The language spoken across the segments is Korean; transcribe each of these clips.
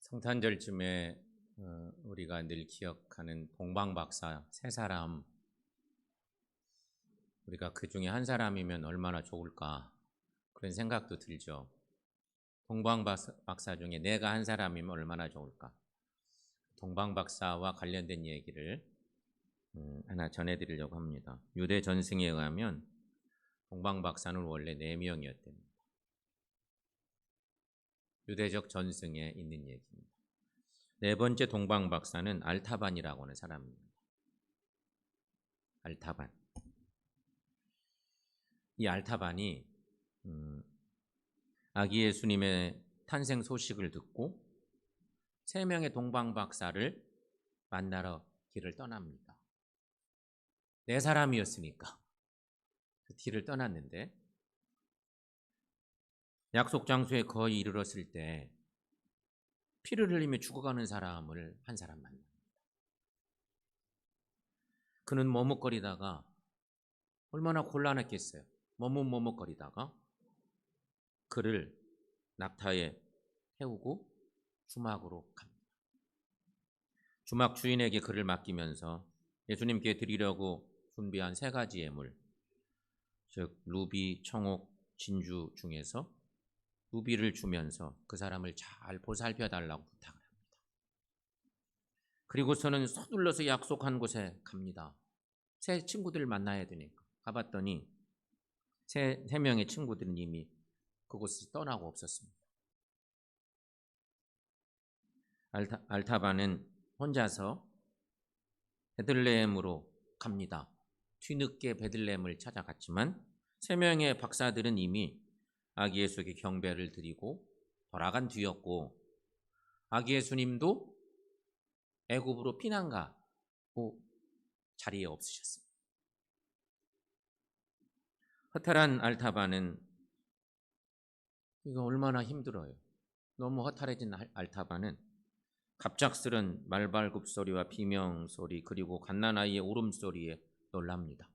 성탄절쯤에 우리가 늘 기억하는 동방박사 세 사람, 우리가 그 중에 한 사람이면 얼마나 좋을까 그런 생각도 들죠. 동방박사 중에 내가 한 사람이면 얼마나 좋을까. 동방박사와 관련된 얘기를 하나 전해드리려고 합니다. 유대 전승에 의하면 동방박사는 원래 4명이었답니다. 유대적 전승에 있는 얘기입니다. 네 번째 동방박사는 알타반이라고 하는 사람입니다. 알타반. 이 알타반이 아기 예수님의 탄생 소식을 듣고 3명의 동방박사를 만나러 길을 떠납니다. 4사람이었으니까 그 길을 떠났는데 약속 장소에 거의 이르렀을 때 피를 흘리며 죽어가는 사람을 한 사람 만납니다. 그는 머뭇거리다가 얼마나 곤란했겠어요. 머뭇거리다가 그를 낙타에 태우고 주막으로 갑니다. 주막 주인에게 그를 맡기면서 예수님께 드리려고 준비한 3가지 예물, 즉 루비, 청옥, 진주 중에서 루비를 주면서 그 사람을 잘 보살펴 달라고 부탁을 합니다. 그리고서는 서둘러서 약속한 곳에 갑니다. 새 친구들을 만나야 되니까. 가봤더니 세 명의 친구들은 이미 그곳을 떠나고 없었습니다. 알타반은 혼자서 베들레헴으로 갑니다. 뒤늦게 베들레헴을 찾아갔지만 3명의 박사들은 이미 아기 예수에게 경배를 드리고 돌아간 뒤였고, 아기 예수님도 애굽으로 피난 가고 자리에 없으셨습니다. 허탈한 알타반은 이거 얼마나 힘들어요. 너무 허탈해진 알타반은 갑작스런 말발굽 소리와 비명 소리, 그리고 갓난아이의 울음소리에 놀랍니다.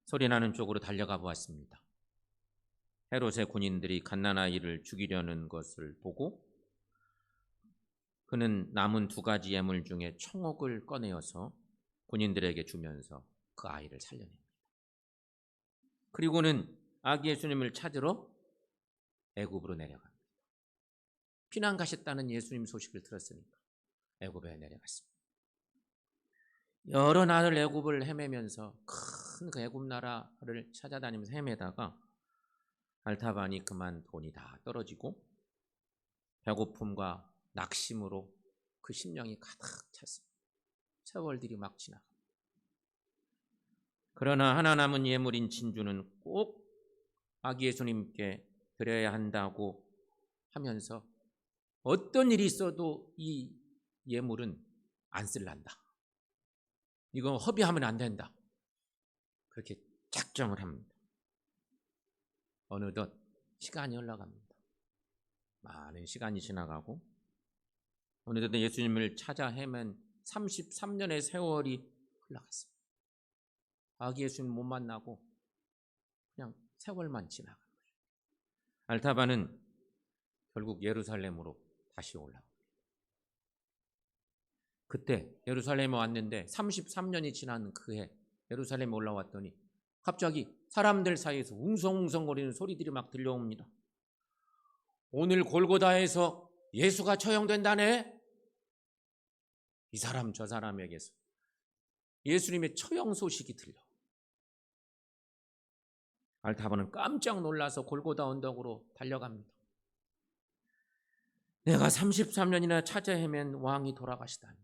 소리나는 쪽으로 달려가 보았습니다. 헤롯의 군인들이 갓난아이를 죽이려는 것을 보고 그는 남은 2가지 예물 중에 청옥을 꺼내어서 군인들에게 주면서 그 아이를 살려냅니다. 그리고는 아기 예수님을 찾으러 애굽으로 내려갑니다. 피난 가셨다는 예수님 소식을 들었으니까 애굽에 내려갔습니다. 여러 날을 애굽을 헤매면서 큰 그 애굽 나라를 찾아다니면서 헤매다가 알타반이 그만 돈이 다 떨어지고 배고픔과 낙심으로 그 심령이 가득 찼습니다. 세월들이 막 지나갑니다. 그러나 하나 남은 예물인 진주는 꼭 아기 예수님께 드려야 한다고 하면서 어떤 일이 있어도 이 예물은 안 쓸란다. 이거 허비하면 안 된다. 그렇게 작정을 합니다. 어느덧 시간이 흘러갑니다. 많은 시간이 지나가고 어느덧 예수님을 찾아 헤맨 33년의 세월이 흘러갔습니다. 아기 예수님 못 만나고 그냥 세월만 지나간 거죠. 알타반은 결국 예루살렘으로 다시 올라옵니다. 그때 예루살렘에 왔는데 33년이 지난 그해 예루살렘에 올라왔더니 갑자기 사람들 사이에서 웅성웅성거리는 소리들이 막 들려옵니다. 오늘 골고다에서 예수가 처형된다네. 이 사람 저 사람에게서 예수님의 처형 소식이 들려. 알타반은 깜짝 놀라서 골고다 언덕으로 달려갑니다. 내가 33년이나 찾아 헤맨 왕이 돌아가시다니.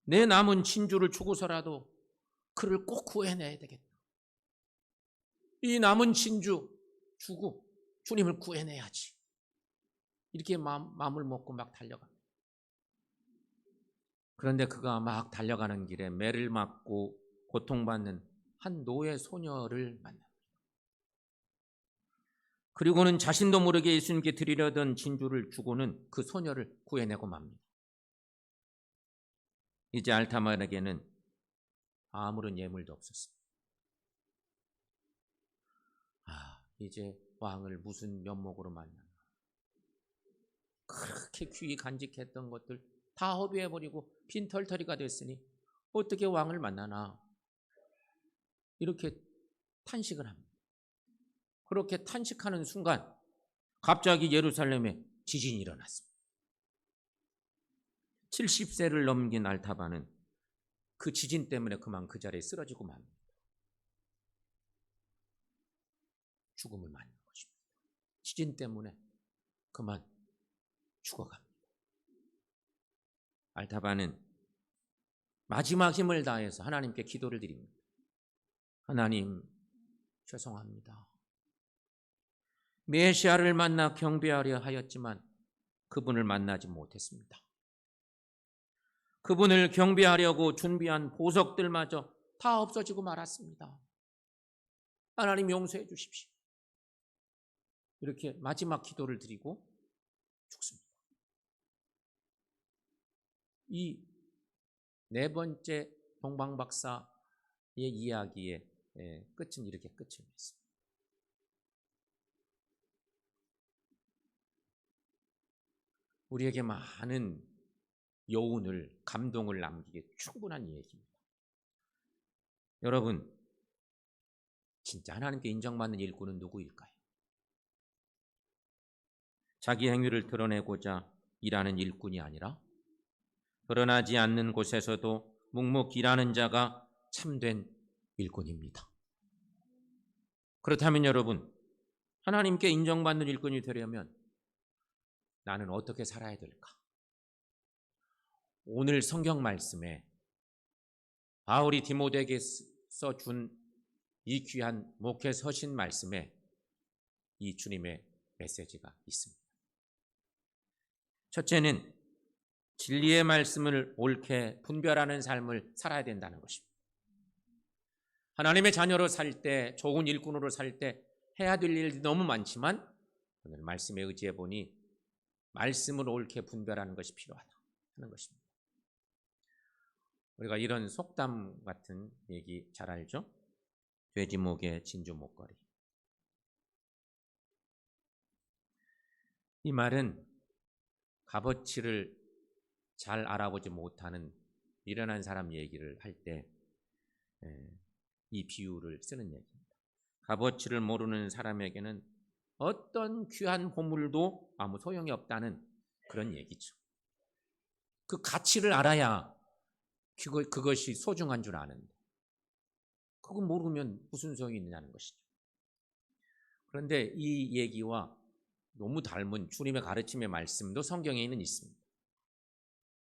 내 남은 진주를 주고서라도 그를 꼭 구해내야 되겠다. 이 남은 진주 주고 주님을 구해내야지. 이렇게 마음을 먹고 막 달려갑니다. 그런데 그가 막 달려가는 길에 매를 맞고 고통받는 한 노예 소녀를 만납니다. 그리고는 자신도 모르게 예수님께 드리려던 진주를 주고는 그 소녀를 구해내고 맙니다. 이제 알타반에게는 아무런 예물도 없었습니다. 이제 왕을 무슨 면목으로 만나나. 그렇게 귀히 간직했던 것들 다 허비해버리고 빈털터리가 됐으니 어떻게 왕을 만나나 이렇게 탄식을 합니다. 그렇게 탄식하는 순간 갑자기 예루살렘에 지진이 일어났습니다. 70세를 넘긴 알타바는 그 지진 때문에 그만 그 자리에 쓰러지고 맙니다. 죽음을 맞는 것입니다. 지진 때문에 그만 죽어갑니다. 알타바는 마지막 힘을 다해서 하나님께 기도를 드립니다. 하나님, 죄송합니다. 메시아를 만나 경배하려 하였지만 그분을 만나지 못했습니다. 그분을 경배하려고 준비한 보석들마저 다 없어지고 말았습니다. 하나님 용서해 주십시오. 이렇게 마지막 기도를 드리고 죽습니다. 이 네 번째 동방박사의 이야기의 끝은 이렇게 끝이 맺습니다. 우리에게 많은 여운을, 감동을 남기기에 충분한 얘기입니다. 여러분, 진짜 하나님께 인정받는 일꾼은 누구일까요? 자기 행위를 드러내고자 일하는 일꾼이 아니라 드러나지 않는 곳에서도 묵묵히 일하는 자가 참된 일꾼입니다. 그렇다면 여러분, 하나님께 인정받는 일꾼이 되려면 나는 어떻게 살아야 될까? 오늘 성경 말씀에 바울이 디모데에게 써준 이 귀한 목회 서신 말씀에 이 주님의 메시지가 있습니다. 첫째는 진리의 말씀을 옳게 분별하는 삶을 살아야 된다는 것입니다. 하나님의 자녀로 살 때, 좋은 일꾼으로 살 때 해야 될 일이 너무 많지만 오늘 말씀에 의지해 보니 말씀을 옳게 분별하는 것이 필요하다 하는 것입니다. 우리가 이런 속담 같은 얘기 잘 알죠? 돼지 목에 진주 목걸이. 이 말은 값어치를 잘 알아보지 못하는 미련한 사람 얘기를 할 때 이 비유를 쓰는 얘기입니다. 값어치를 모르는 사람에게는 어떤 귀한 보물도 아무 소용이 없다는 그런 얘기죠. 그 가치를 알아야 그것이 소중한 줄 아는데 그거 모르면 무슨 소용이 있느냐는 것이죠. 그런데 이 얘기와 너무 닮은 주님의 가르침의 말씀도 성경에는 있습니다.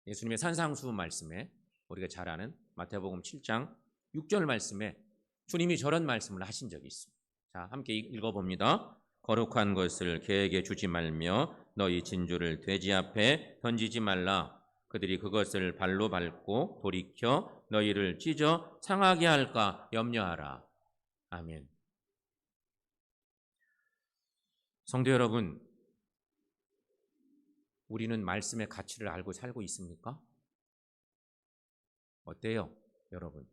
예수님의 산상수훈 말씀에 우리가 잘 아는 마태복음 7장 6절 말씀에 주님이 저런 말씀을 하신 적이 있습니다. 자, 함께 읽어봅니다. 거룩한 것을 개에게 주지 말며 너희 진주를 돼지 앞에 던지지 말라. 그들이 그것을 발로 밟고 돌이켜 너희를 찢어 상하게 할까 염려하라. 아멘. 성도 여러분, 우리는 말씀의 가치를 알고 살고 있습니까? 어때요, 여러분?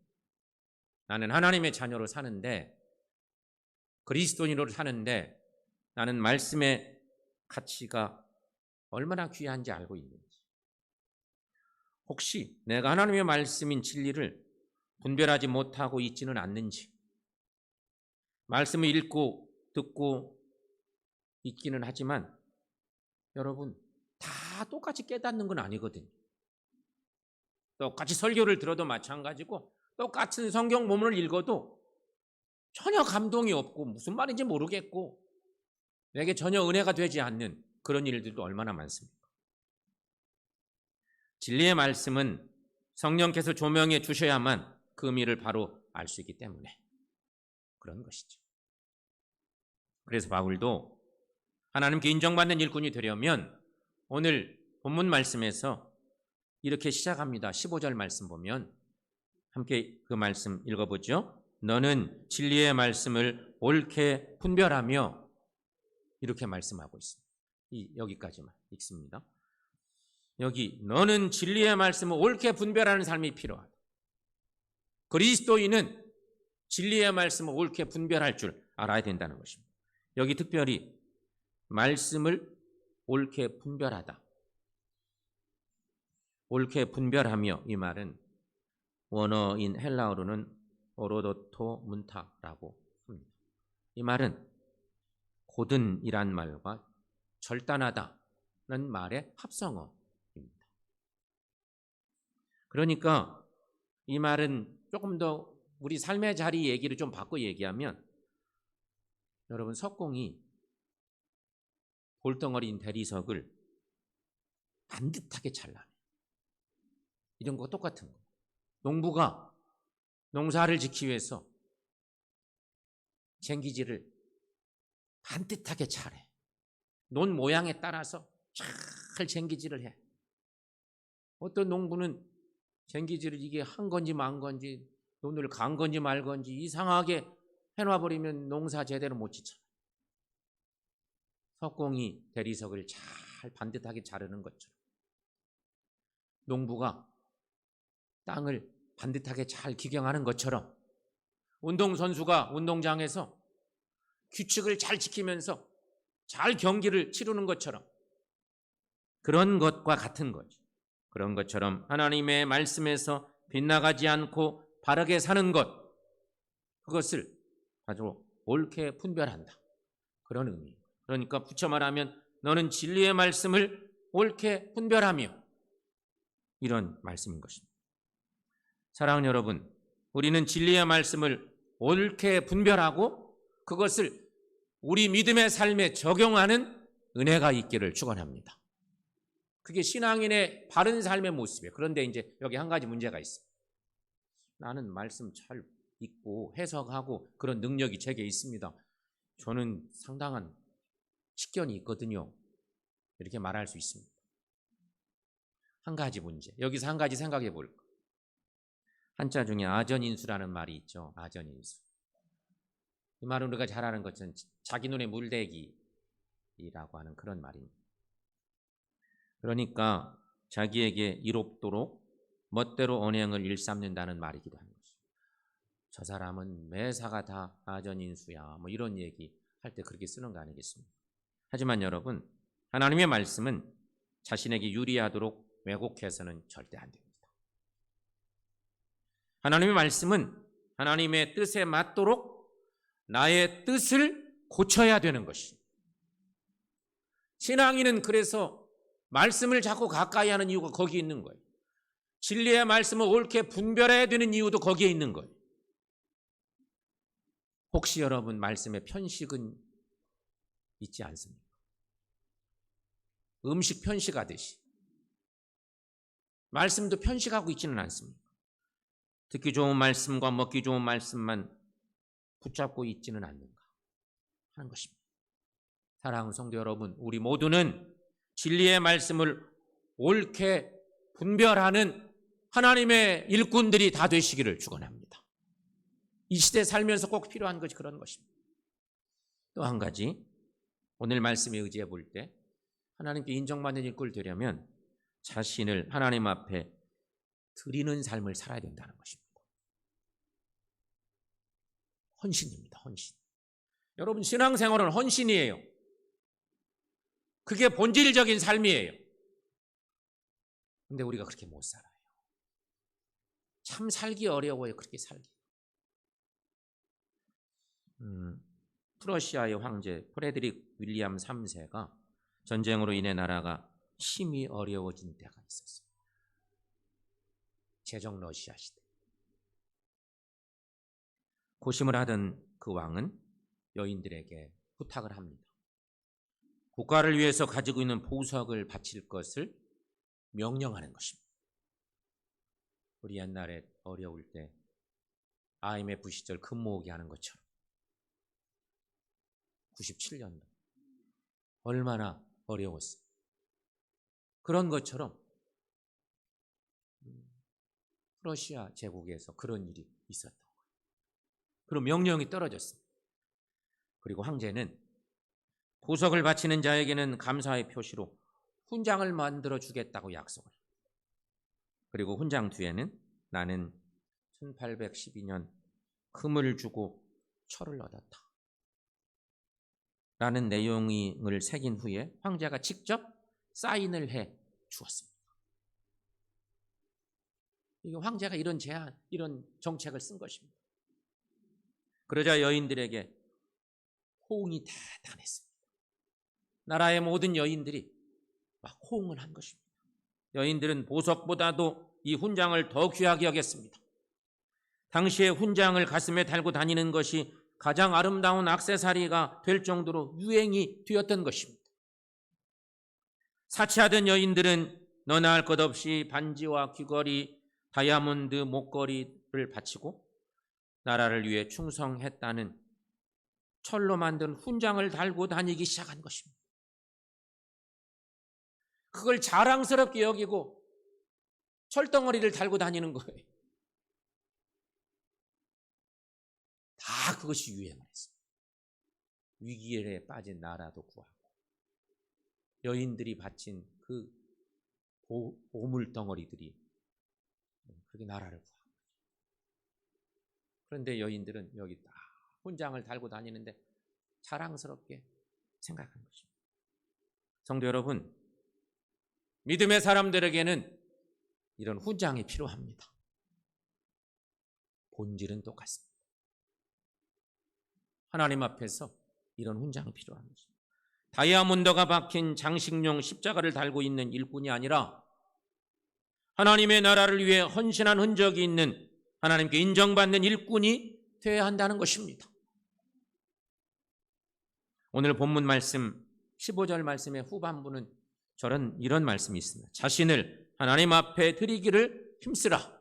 나는 하나님의 자녀로 사는데, 그리스도인으로 사는데 나는 말씀의 가치가 얼마나 귀한지 알고 있는지, 혹시 내가 하나님의 말씀인 진리를 분별하지 못하고 있지는 않는지, 말씀을 읽고 듣고 있기는 하지만 여러분 다 똑같이 깨닫는 건 아니거든요. 똑같이 설교를 들어도 마찬가지고 똑같은 성경 본문을 읽어도 전혀 감동이 없고 무슨 말인지 모르겠고 내게 전혀 은혜가 되지 않는 그런 일들도 얼마나 많습니까? 진리의 말씀은 성령께서 조명해 주셔야만 그 의미를 바로 알 수 있기 때문에 그런 것이죠. 그래서 바울도 하나님께 인정받는 일꾼이 되려면 오늘 본문 말씀에서 이렇게 시작합니다. 15절 말씀 보면 함께 그 말씀 읽어보죠. 너는 진리의 말씀을 옳게 분별하며, 이렇게 말씀하고 있습니다. 여기까지만 읽습니다. 여기 너는 진리의 말씀을 옳게 분별하는 삶이 필요하다. 그리스도인은 진리의 말씀을 옳게 분별할 줄 알아야 된다는 것입니다. 여기 특별히 말씀을 옳게 분별하다, 옳게 분별하며, 이 말은 원어인 헬라어로는 오로도토 문타라고 합니다. 이 말은 고든이란 말과 절단하다는 말의 합성어입니다. 그러니까 이 말은 조금 더 우리 삶의 자리 얘기를 좀 바꿔 얘기하면, 여러분, 석공이 볼덩어리인 대리석을 반듯하게 잘라내. 이런 거 똑같은 거. 농부가 농사를 짓기 위해서 쟁기질을 반듯하게 잘해. 논 모양에 따라서 잘 쟁기질을 해. 어떤 농부는 쟁기질을 이게 한 건지 만 건지, 논을 간 건지 말 건지 이상하게 해놔버리면 농사 제대로 못 짓잖아. 석공이 대리석을 잘 반듯하게 자르는 것처럼 농부가 땅을 반듯하게 잘 기경하는 것처럼, 운동선수가 운동장에서 규칙을 잘 지키면서 잘 경기를 치르는 것처럼, 그런 것과 같은 거죠. 그런 것처럼 하나님의 말씀에서 빗나가지 않고 바르게 사는 것, 그것을 아주 옳게 분별한다, 그런 의미입니다. 그러니까 붙여 말하면 너는 진리의 말씀을 옳게 분별하며, 이런 말씀인 것입니다. 사랑하는 여러분, 우리는 진리의 말씀을 옳게 분별하고 그것을 우리 믿음의 삶에 적용하는 은혜가 있기를 축원합니다. 그게 신앙인의 바른 삶의 모습이에요. 그런데 이제 여기 한 가지 문제가 있어요. 나는 말씀 잘 읽고 해석하고 그런 능력이 제게 있습니다. 저는 상당한 식견이 있거든요. 이렇게 말할 수 있습니다. 한 가지 문제, 여기서 한 가지 생각해 볼까. 한자 중에 아전인수라는 말이 있죠. 아전인수. 이 말은 우리가 잘 아는 것은 자기 눈에 물대기라고 하는 그런 말입니다. 그러니까 자기에게 이롭도록 멋대로 언행을 일삼는다는 말이기도 한 것이죠. 저 사람은 매사가 다 아전인수야, 뭐 이런 얘기 할 때 그렇게 쓰는 거 아니겠습니까? 하지만 여러분, 하나님의 말씀은 자신에게 유리하도록 왜곡해서는 절대 안 됩니다. 하나님의 말씀은 하나님의 뜻에 맞도록 나의 뜻을 고쳐야 되는 것입니다. 신앙인은 그래서 말씀을 자꾸 가까이 하는 이유가 거기에 있는 거예요. 진리의 말씀을 옳게 분별해야 되는 이유도 거기에 있는 거예요. 혹시 여러분 말씀에 편식은 있지 않습니까? 음식 편식하듯이 말씀도 편식하고 있지는 않습니까? 듣기 좋은 말씀과 먹기 좋은 말씀만 붙잡고 있지는 않는가 하는 것입니다. 사랑하는 성도 여러분, 우리 모두는 진리의 말씀을 옳게 분별하는 하나님의 일꾼들이 다 되시기를 축원합니다. 이 시대에 살면서 꼭 필요한 것이 그런 것입니다. 또 한 가지, 오늘 말씀에 의지해 볼 때 하나님께 인정받는 일꾼을 되려면 자신을 하나님 앞에 드리는 삶을 살아야 된다는 것입니다. 헌신입니다. 헌신. 여러분, 신앙생활은 헌신이에요. 그게 본질적인 삶이에요. 근데 우리가 그렇게 못 살아요. 참 살기 어려워요. 그렇게 살기. 프러시아의 황제 프레드릭 윌리엄 3세가 전쟁으로 인해 나라가 심히 어려워진 때가 있었어요. 제정 러시아 시대. 고심을 하던 그 왕은 여인들에게 부탁을 합니다. 국가를 위해서 가지고 있는 보석을 바칠 것을 명령하는 것입니다. 우리 옛날에 어려울 때 IMF 시절 금 모으기 하는 것처럼 97년도 얼마나 어려웠어요. 그런 것처럼 러시아 제국에서 그런 일이 있었던 거예요. 그럼 명령이 떨어졌습니다. 그리고 황제는 보석을 바치는 자에게는 감사의 표시로 훈장을 만들어 주겠다고 약속을 합니다. 그리고 훈장 뒤에는 나는 1812년 금을 주고 철을 얻었다 라는 내용을 새긴 후에 황제가 직접 사인을 해 주었습니다. 황제가 이런 제안, 이런 정책을 쓴 것입니다. 그러자 여인들에게 호응이 대단했습니다. 나라의 모든 여인들이 막 호응을 한 것입니다. 여인들은 보석보다도 이 훈장을 더 귀하게 여겼습니다. 당시에 훈장을 가슴에 달고 다니는 것이 가장 아름다운 액세서리가 될 정도로 유행이 되었던 것입니다. 사치하던 여인들은 너나 할 것 없이 반지와 귀걸이, 다이아몬드 목걸이를 바치고 나라를 위해 충성했다는 철로 만든 훈장을 달고 다니기 시작한 것입니다. 그걸 자랑스럽게 여기고 철덩어리를 달고 다니는 거예요. 다 그것이 유행을 했습니다. 위기에 빠진 나라도 구하고 여인들이 바친 그 보물 덩어리들이 그렇게 나라를 구하고. 그런데 여인들은 여기 딱 훈장을 달고 다니는데 자랑스럽게 생각한 것입니다. 성도 여러분, 믿음의 사람들에게는 이런 훈장이 필요합니다. 본질은 똑같습니다. 하나님 앞에서 이런 훈장이 필요한 것입니다. 다이아몬드가 박힌 장식용 십자가를 달고 있는 일꾼이 아니라 하나님의 나라를 위해 헌신한 흔적이 있는 하나님께 인정받는 일꾼이 되어야 한다는 것입니다. 오늘 본문 말씀 15절 말씀의 후반부는 이런 말씀이 있습니다. 자신을 하나님 앞에 드리기를 힘쓰라.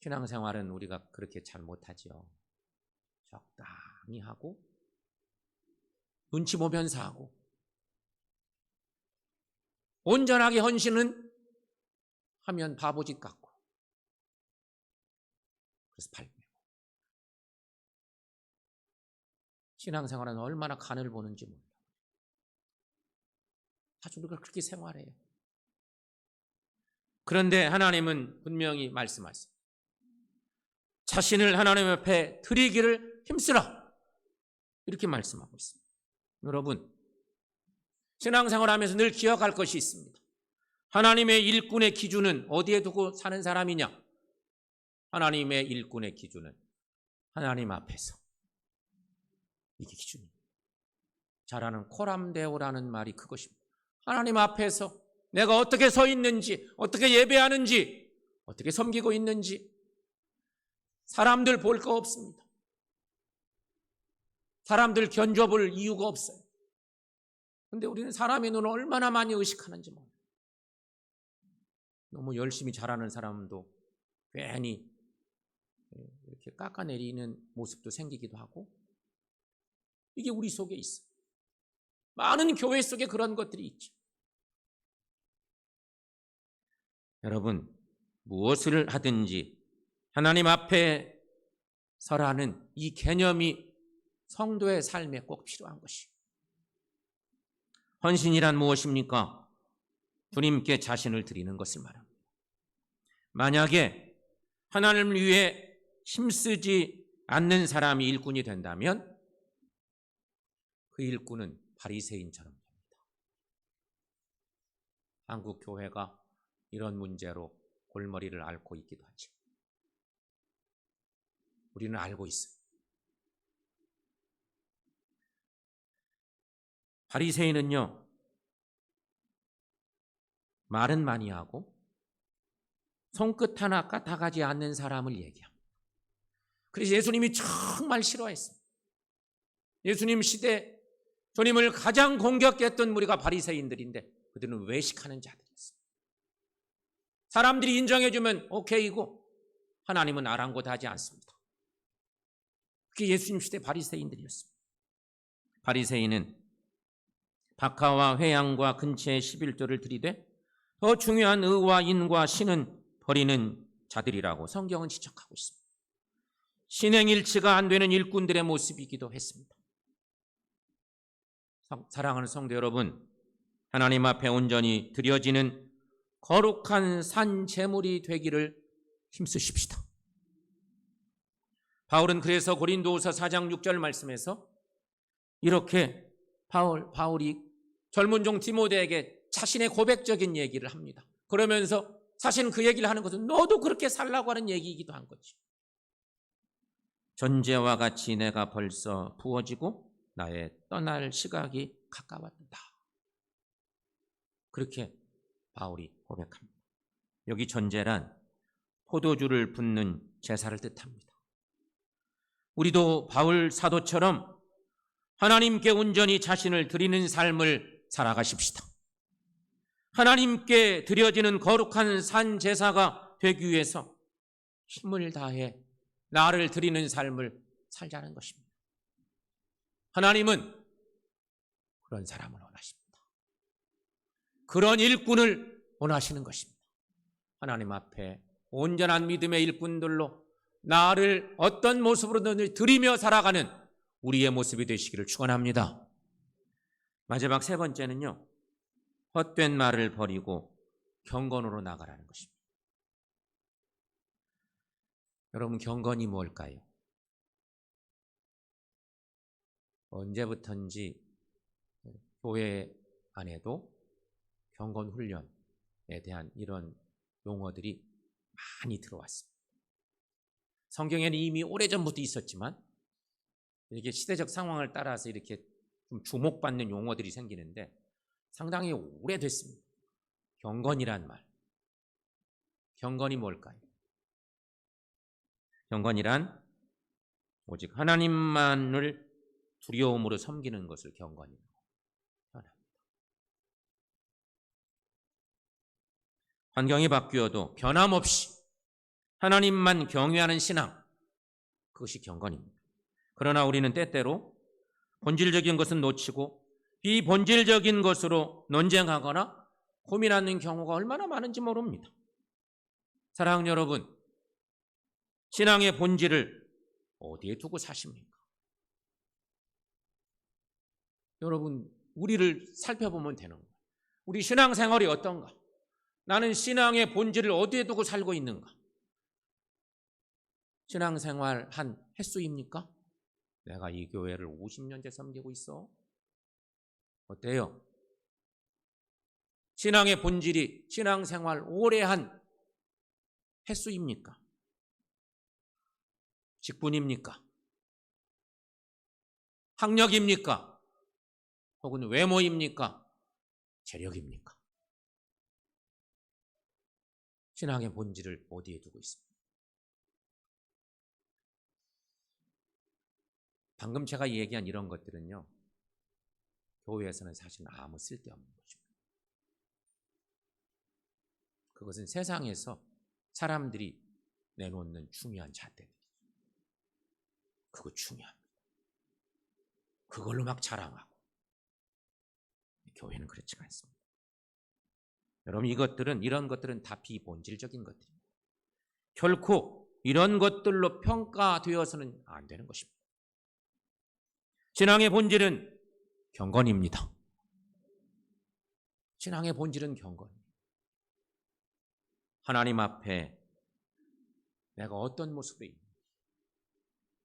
신앙생활은 우리가 그렇게 잘 못하지요. 적당히 하고 눈치 보면서 하고 온전하게 헌신은 하면 바보짓 같고 그래서 발표해요. 신앙생활은 얼마나 간을 보는지 몰라요. 아주 우리가 그렇게 생활해요. 그런데 하나님은 분명히 말씀하세요. 자신을 하나님 앞에 드리기를 힘쓰라. 이렇게 말씀하고 있습니다. 여러분, 신앙생활하면서 늘 기억할 것이 있습니다. 하나님의 일꾼의 기준은 어디에 두고 사는 사람이냐? 하나님의 일꾼의 기준은 하나님 앞에서. 이게 기준입니다. 잘 아는 코람데오라는 말이 그것입니다. 하나님 앞에서 내가 어떻게 서 있는지, 어떻게 예배하는지, 어떻게 섬기고 있는지 사람들 볼 거 없습니다. 사람들 견뎌볼 이유가 없어요. 그런데 우리는 사람의 눈을 얼마나 많이 의식하는지 몰라요. 너무 열심히 잘하는 사람도 괜히 이렇게 깎아내리는 모습도 생기기도 하고 이게 우리 속에 있어요. 많은 교회 속에 그런 것들이 있죠. 여러분, 무엇을 하든지 하나님 앞에 서라는 이 개념이 성도의 삶에 꼭 필요한 것이에요. 헌신이란 무엇입니까? 주님께 자신을 드리는 것을 말합니다. 만약에 하나님을 위해 힘쓰지 않는 사람이 일꾼이 된다면 그 일꾼은 바리새인처럼 됩니다. 한국 교회가 이런 문제로 골머리를 앓고 있기도 하죠. 우리는 알고 있어요. 바리새인은요, 말은 많이 하고 손끝 하나 까딱하지 않는 사람을 얘기합니다. 그래서 예수님이 정말 싫어했습니다. 예수님 시대 주님을 가장 공격했던 무리가 바리새인들인데 그들은 외식하는 자들이었습니다. 사람들이 인정해주면 오케이고 하나님은 아랑곳하지 않습니다. 그게 예수님 시대 바리새인들이었습니다. 바리새인은 박하와 회양과 근처의 11조를 들이되 더 중요한 의와 인과 신은 버리는 자들이라고 성경은 지적하고 있습니다. 신행일치가 안 되는 일꾼들의 모습이기도 했습니다. 사랑하는 성도 여러분, 하나님 앞에 온전히 드려지는 거룩한 산 제물이 되기를 힘쓰십시다. 바울은 그래서 고린도후서 4장 6절 말씀에서 이렇게 바울이 젊은 종 디모데에게 자신의 고백적인 얘기를 합니다. 그러면서 사실은 그 얘기를 하는 것은 너도 그렇게 살라고 하는 얘기이기도 한 거지. 전제와 같이 내가 벌써 부어지고 나의 떠날 시각이 가까웠다. 그렇게 바울이 고백합니다. 여기 전제란 포도주를 붓는 제사를 뜻합니다. 우리도 바울 사도처럼 하나님께 온전히 자신을 드리는 삶을 살아가십시다. 하나님께 드려지는 거룩한 산 제사가 되기 위해서 힘을 다해 나를 드리는 삶을 살자는 것입니다. 하나님은 그런 사람을 원하십니다. 그런 일꾼을 원하시는 것입니다. 하나님 앞에 온전한 믿음의 일꾼들로 나를 어떤 모습으로든 드리며 살아가는 우리의 모습이 되시기를 축원합니다. 마지막 세 번째는요, 헛된 말을 버리고 경건으로 나가라는 것입니다. 여러분, 경건이 뭘까요? 언제부턴지 교회 안에도 경건 훈련에 대한 이런 용어들이 많이 들어왔습니다. 성경에는 이미 오래전부터 있었지만 이렇게 시대적 상황을 따라서 이렇게 좀 주목받는 용어들이 생기는데 상당히 오래됐습니다. 경건이란 말. 경건이 뭘까요? 경건이란 오직 하나님만을 두려움으로 섬기는 것을 경건이라고 표현합니다. 환경이 바뀌어도 변함없이 하나님만 경외하는 신앙, 그것이 경건입니다. 그러나 우리는 때때로 본질적인 것은 놓치고 비본질적인 것으로 논쟁하거나 고민하는 경우가 얼마나 많은지 모릅니다. 사랑하는 여러분, 신앙의 본질을 어디에 두고 사십니까? 여러분, 우리를 살펴보면 되는 거예요. 우리 신앙생활이 어떤가? 나는 신앙의 본질을 어디에 두고 살고 있는가? 신앙생활 한 횟수입니까? 내가 이 교회를 50년째 섬기고 있어. 어때요? 신앙의 본질이 신앙생활 오래 한 횟수입니까? 직분입니까? 학력입니까? 혹은 외모입니까? 재력입니까? 신앙의 본질을 어디에 두고 있습니까? 방금 제가 얘기한 이런 것들은요, 교회에서는 사실 아무 쓸데없는 것입니다. 그것은 세상에서 사람들이 내놓는 중요한 잣대들이죠. 그거 중요합니다. 그걸로 막 자랑하고. 교회는 그렇지가 않습니다. 여러분, 이런 것들은 다 비본질적인 것들입니다. 결코 이런 것들로 평가되어서는 안 되는 것입니다. 신앙의 본질은 경건입니다. 신앙의 본질은 경건입니다. 하나님 앞에 내가 어떤 모습으로 있는지,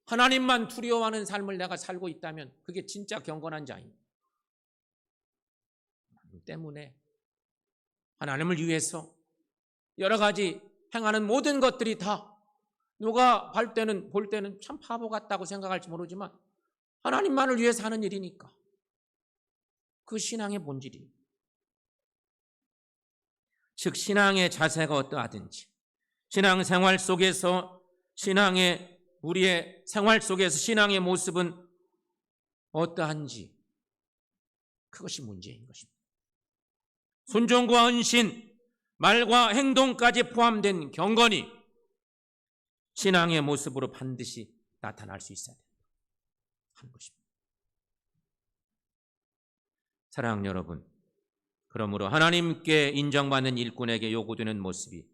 하나님만 두려워하는 삶을 내가 살고 있다면 그게 진짜 경건한 자입니다. 하나님 때문에 하나님을 위해서 여러 가지 행하는 모든 것들이 다 누가 볼 때는 참 바보 같다고 생각할지 모르지만 하나님만을 위해서 하는 일이니까 그 신앙의 본질이, 즉 신앙의 자세가 어떠하든지 신앙생활 속에서 우리의 생활 속에서 신앙의 모습은 어떠한지 그것이 문제인 것입니다. 순종과 헌신, 말과 행동까지 포함된 경건이 신앙의 모습으로 반드시 나타날 수 있어야 된다 하는 것입니다. 사랑하는 여러분, 그러므로 하나님께 인정받는 일꾼에게 요구되는 모습이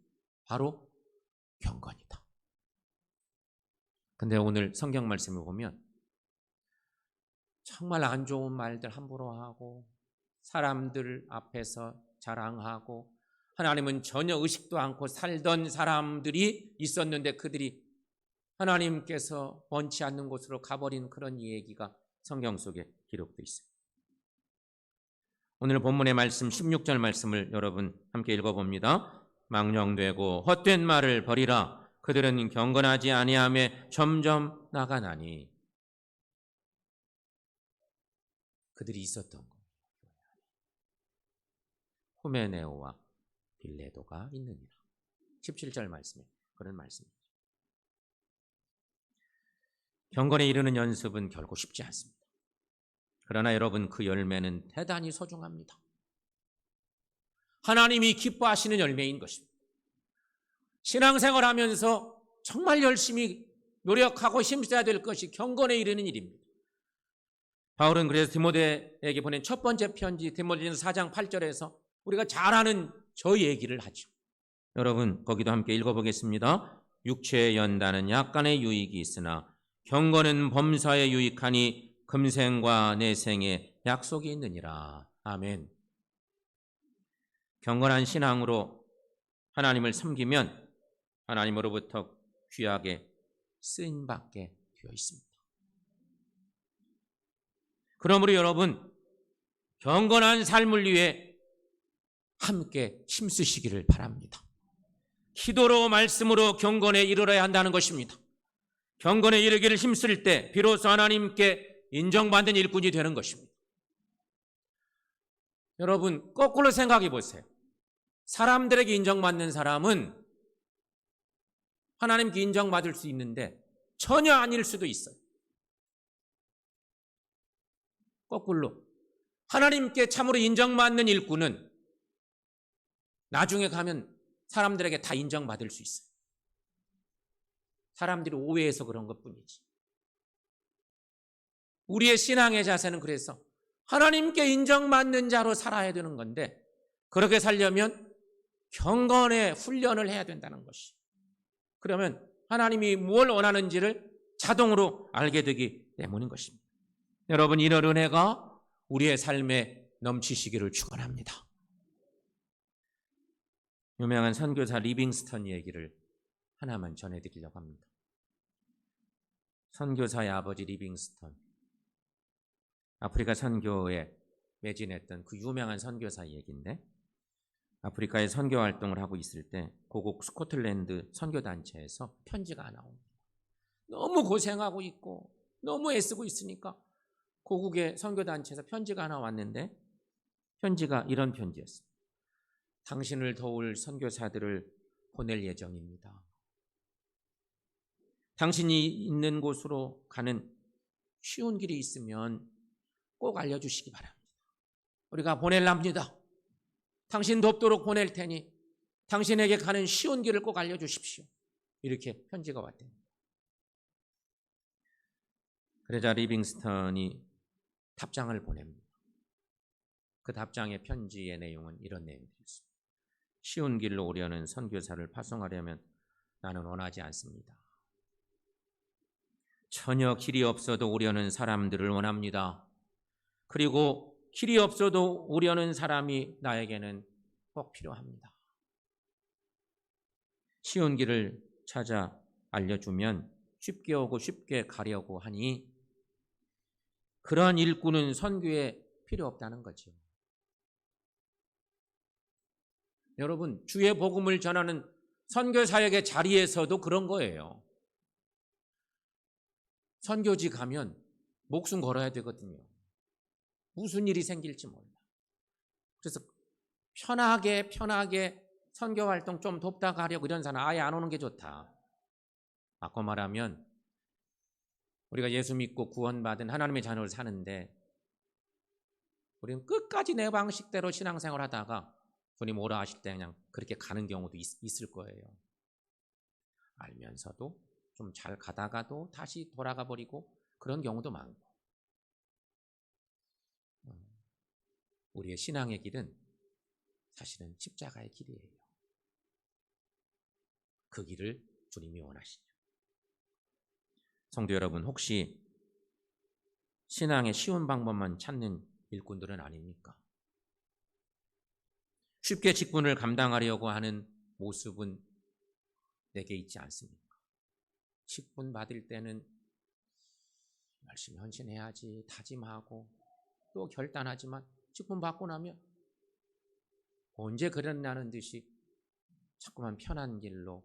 바로 경건이다. 근데 오늘 성경 말씀을 보면 정말 안 좋은 말들 함부로 하고 사람들 앞에서 자랑하고 하나님은 전혀 의식도 않고 살던 사람들이 있었는데 그들이 하나님께서 원치 않는 곳으로 가버린 그런 얘기가 성경 속에 기록되어 있어요. 오늘 본문의 말씀 16절 말씀을 여러분 함께 읽어봅니다. 망령되고 헛된 말을 버리라. 그들은 경건하지 아니하며 점점 나가나니. 그들이 있었던 거예요. 후메네오와 빌레도가 있느니라. 17절 말씀에 그런 말씀이죠. 경건에 이르는 연습은 결코 쉽지 않습니다. 그러나 여러분, 그 열매는 대단히 소중합니다. 하나님이 기뻐하시는 열매인 것입니다. 신앙생활하면서 정말 열심히 노력하고 힘써야 될 것이 경건에 이르는 일입니다. 바울은 그래서 디모데에게 보낸 첫 번째 편지 디모데전서 4장 8절에서 우리가 잘 아는 저 얘기를 하죠. 여러분, 거기도 함께 읽어보겠습니다. 육체의 연단은 약간의 유익이 있으나 경건은 범사에 유익하니 금생과 내생에 약속이 있느니라. 아멘. 경건한 신앙으로 하나님을 섬기면 하나님으로부터 귀하게 쓰임받게 되어 있습니다. 그러므로 여러분, 경건한 삶을 위해 함께 힘쓰시기를 바랍니다. 기도로 말씀으로 경건에 이르러야 한다는 것입니다. 경건에 이르기를 힘쓸 때 비로소 하나님께 인정받는 일꾼이 되는 것입니다. 여러분, 거꾸로 생각해 보세요. 사람들에게 인정받는 사람은 하나님께 인정받을 수 있는데 전혀 아닐 수도 있어요. 거꾸로 하나님께 참으로 인정받는 일꾼은 나중에 가면 사람들에게 다 인정받을 수 있어요. 사람들이 오해해서 그런 것뿐이지. 우리의 신앙의 자세는 그래서 하나님께 인정받는 자로 살아야 되는 건데, 그렇게 살려면 경건의 훈련을 해야 된다는 것이. 그러면 하나님이 뭘 원하는지를 자동으로 알게 되기 때문인 것입니다. 여러분, 이런 은혜가 우리의 삶에 넘치시기를 축원합니다. 유명한 선교사 리빙스턴 얘기를 하나만 전해드리려고 합니다. 선교사의 아버지 리빙스턴, 아프리카 선교에 매진했던 그 유명한 선교사 얘기인데, 아프리카에 선교 활동을 하고 있을 때 고국 스코틀랜드 선교단체에서 편지가 하나 옵니다. 너무 고생하고 있고 너무 애쓰고 있으니까 고국의 선교단체에서 편지가 하나 왔는데, 편지가 이런 편지였습니다. 당신을 도울 선교사들을 보낼 예정입니다. 당신이 있는 곳으로 가는 쉬운 길이 있으면 꼭 알려주시기 바랍니다. 우리가 보낼랍니다. 당신 돕도록 보낼 테니 당신에게 가는 쉬운 길을 꼭 알려주십시오. 이렇게 편지가 왔답니다. 그러자 리빙스턴이 답장을 보냅니다. 그 답장의 편지의 내용은 이런 내용이었습니다. 쉬운 길로 오려는 선교사를 파송하려면 나는 원하지 않습니다. 전혀 길이 없어도 오려는 사람들을 원합니다. 그리고 길이 없어도 오려는 사람이 나에게는 꼭 필요합니다. 쉬운 길을 찾아 알려주면 쉽게 오고 쉽게 가려고 하니 그러한 일꾼은 선교에 필요 없다는 거죠. 여러분, 주의 복음을 전하는 선교사역의 자리에서도 그런 거예요. 선교지 가면 목숨 걸어야 되거든요. 무슨 일이 생길지 몰라. 그래서 편하게 선교 활동 좀 돕다 가려고 이런 사람 아예 안 오는 게 좋다. 바꿔 말하면 우리가 예수 믿고 구원받은 하나님의 자녀를 사는데 우리는 끝까지 내 방식대로 신앙생활 하다가 주님 오라 하실 때 그냥 그렇게 가는 경우도 있을 거예요. 알면서도 좀 잘 가다가도 다시 돌아가 버리고 그런 경우도 많고. 우리의 신앙의 길은 사실은 십자가의 길이에요. 그 길을 주님이 원하시죠. 성도 여러분, 혹시 신앙의 쉬운 방법만 찾는 일꾼들은 아닙니까? 쉽게 직분을 감당하려고 하는 모습은 내게 있지 않습니까? 직분 받을 때는 열심히 헌신해야지 다짐하고 또 결단하지만 직분 받고 나면 언제 그랬냐는 듯이 자꾸만 편한 길로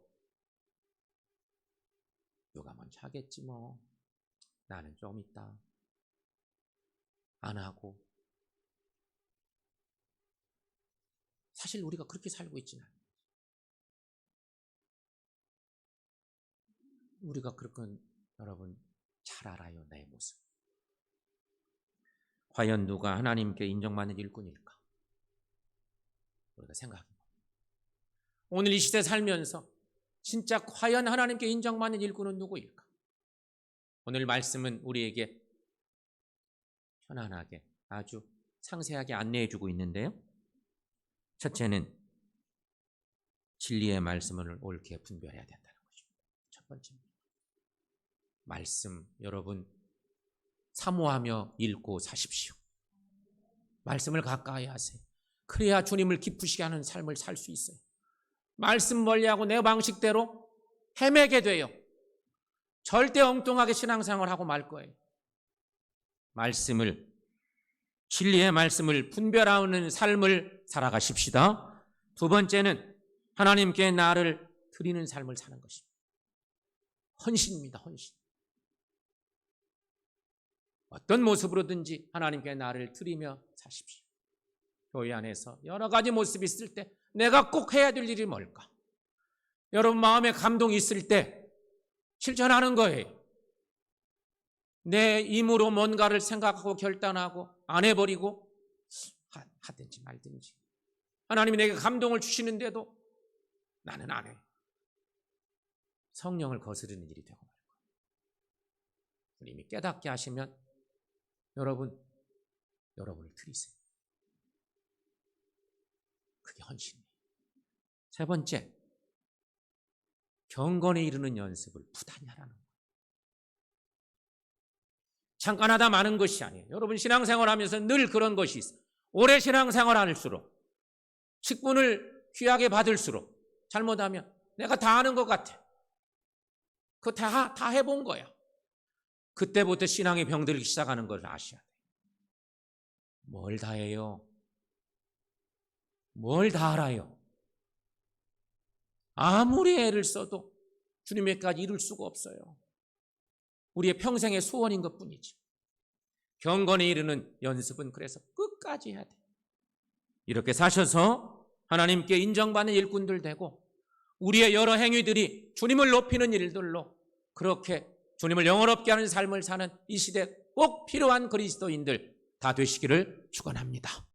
누가 먼저 하겠지 뭐, 나는 좀 있다 안 하고. 사실 우리가 그렇게 살고 있지는 않아요. 우리가 그렇건 여러분 잘 알아요, 내 모습. 과연 누가 하나님께 인정받는 일꾼일까? 우리가 생각해봅니다. 오늘 이 시대 살면서 진짜 과연 하나님께 인정받는 일꾼은 누구일까? 오늘 말씀은 우리에게 편안하게 아주 상세하게 안내해 주고 있는데요. 첫째는 진리의 말씀을 옳게 분별해야 된다는 것입니다. 첫 번째입니다. 말씀 여러분 사모하며 읽고 사십시오. 말씀을 가까이 하세요. 그래야 주님을 기쁘시게 하는 삶을 살 수 있어요. 말씀 멀리하고 내 방식대로 헤매게 돼요. 절대 엉뚱하게 신앙생활하고 말 거예요. 말씀을, 진리의 말씀을 분별하는 삶을 살아가십시다. 두 번째는 하나님께 나를 드리는 삶을 사는 것입니다. 헌신입니다. 헌신. 어떤 모습으로든지 하나님께 나를 드리며 사십시오. 교회 안에서 여러 가지 모습이 있을 때 내가 꼭 해야 될 일이 뭘까? 여러분 마음에 감동이 있을 때 실천하는 거예요. 내 힘으로 뭔가를 생각하고 결단하고 안 해버리고 하든지 말든지. 하나님이 내게 감동을 주시는데도 나는 안 해. 성령을 거스르는 일이 되고 말고. 주님이 깨닫게 하시면 여러분을 드리세요. 그게 헌신이에요. 세 번째, 경건에 이르는 연습을 부단히 하라는 거예요. 잠깐 하다 마는 것이 아니에요. 여러분 신앙생활하면서 늘 그런 것이 있어요. 오래 신앙생활할수록 직분을 귀하게 받을수록 잘못하면 내가 다 아는 것 같아. 그거 다 해본 거야. 그때부터 신앙의 병들기 시작하는 걸 아셔야 돼요. 뭘 다 해요? 뭘 다 알아요? 아무리 애를 써도 주님에까지 이룰 수가 없어요. 우리의 평생의 소원인 것뿐이지. 경건에 이르는 연습은 그래서 끝까지 해야 돼요. 이렇게 사셔서 하나님께 인정받는 일꾼들 되고 우리의 여러 행위들이 주님을 높이는 일들로 그렇게 주님을 영원롭게 하는 삶을 사는 이 시대 꼭 필요한 그리스도인들 다 되시기를 축원합니다.